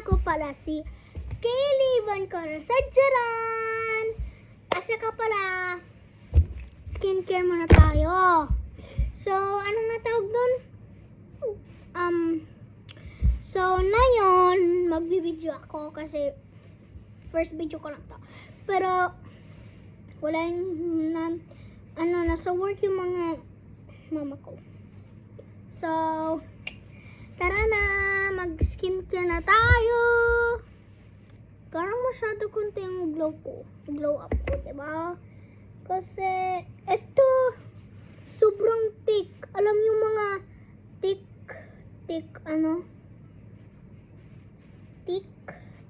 ko pala si Kaylee Van Corosadjaran. At saka pala, skincare muna tayo. So, anong natawag doon? So, ngayon, magbibideo ako kasi first video ko lang to. Pero, wala yung, nasa work yung mga mama ko. So, tara na, mag-skincare na tayo. Parang masyado konti yung glow up ko, diba? Kasi, eto, sobrang thick. Alam yung mga thick,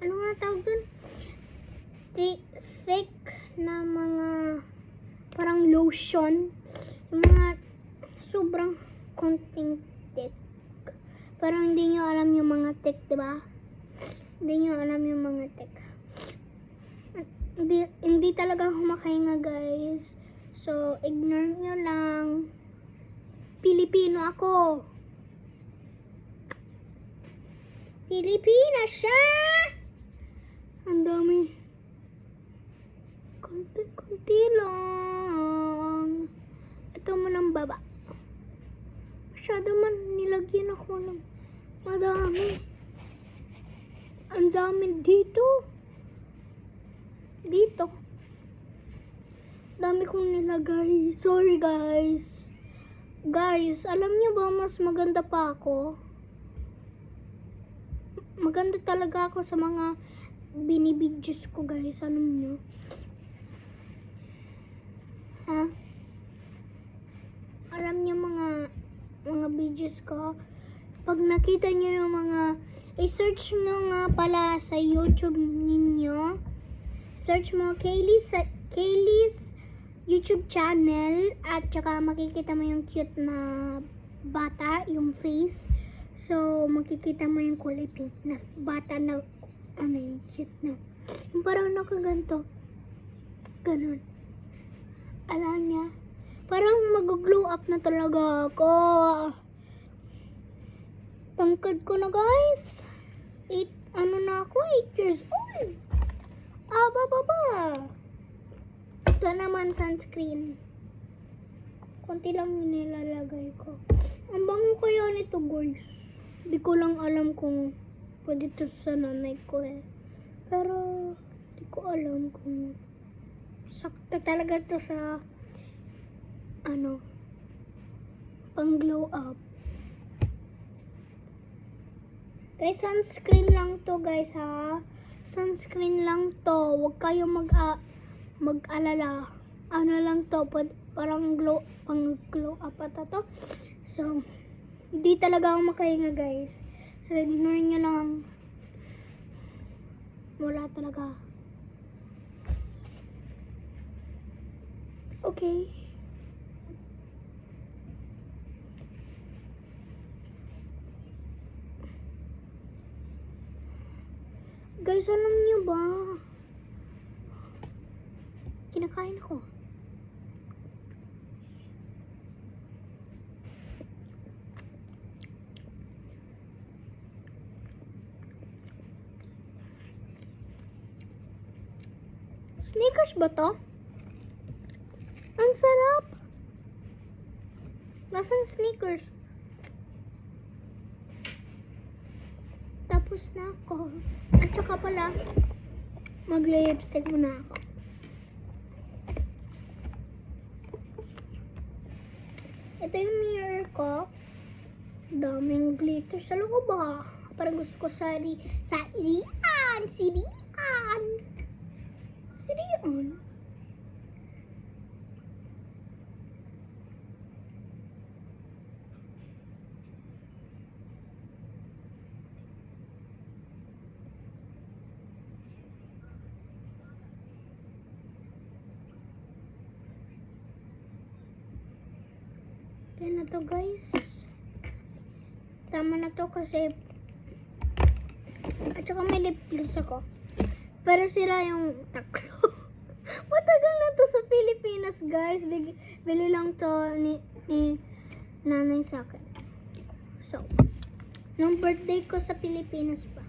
ano nga tawag dun? Thick na mga parang lotion. Yung mga sobrang konting thick. Parang hindi nyo alam yung mga thick, diba? Hindi nyo alam yung mga thick. Hindi talaga ako makahinga, guys. So, ignore nyo lang. Pilipino ako. Pilipina siya! Ang dami. Konti lang. Ito mo ng baba. Masyado man nilagyan ako ng madami. Ang dami dito. Dami kong nilagay. Sorry, guys. Guys, alam niyo ba mas maganda pa ako? Maganda talaga ako sa mga binibidyo's ko, guys. Alam niyo? Ha? Alam niyo mga videos ko? Pag nakita niyo yung mga i-search nyo nga pala sa YouTube ninyo. Search mo Kaylee's YouTube channel at saka makikita mo yung cute na bata, yung face. So, makikita mo yung kulay pink na bata na yung cute na. Yung parang nakaganto. Ganun. Alam niya. Parang mag-glow up na talaga ako. Tangkad ko na, guys. 8 years old. Baba. Ito naman sunscreen. Konti lang yung nilalagay ko. Ang bango kaya nito, guys. Hindi ko lang alam kung pwede ito sa nanay ko eh. Pero, hindi ko alam kung sakto talaga ito sa pang glow up. Guys, sunscreen lang to, guys, ha. Sunscreen lang to. Huwag kayo mag-alala. Ano lang to, parang pang glow up ata to. So, hindi talaga ako makahinga, guys. So, ignore nyo lang. Wala talaga. Okay. Guys, alam niyo ba? Kinakain ako. Snickers ba to? Ang sarap. Nasaan Snickers? Tapos na ako. At saka pala, mag-lipstick muna ako. Ito yung mirror ko. Daming glitter sa loob ba? Parang gusto ko sa Rian. Si Rian. Yan na to, guys. Tama na to kasi at saka may lip gloss ako. Pero sira yung taklo. Matagal na to sa Pilipinas, guys. Bili lang to ni nanay sa akin. So, nung birthday ko sa Pilipinas pa.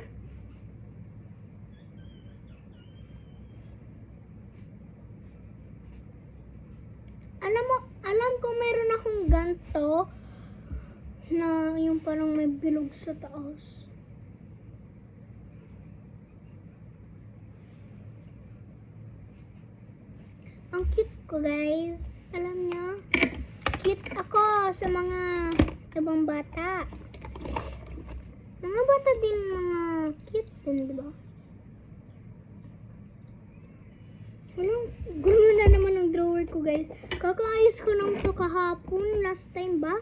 yung parang may bilog sa taas. Ang cute ko, guys. Alam niyo, cute ako sa mga ibang bata. Mga bata din mga cute din, di ba? Walang, gulo na naman ang drawer ko, guys. Kakaayos ko lang to kahapon. Last time ba?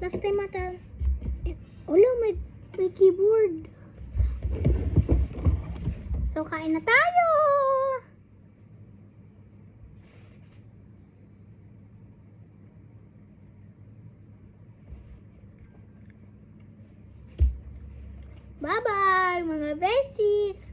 Last time ata. Wala, may keyboard. So, kain na tayo! Bye-bye, mga besties!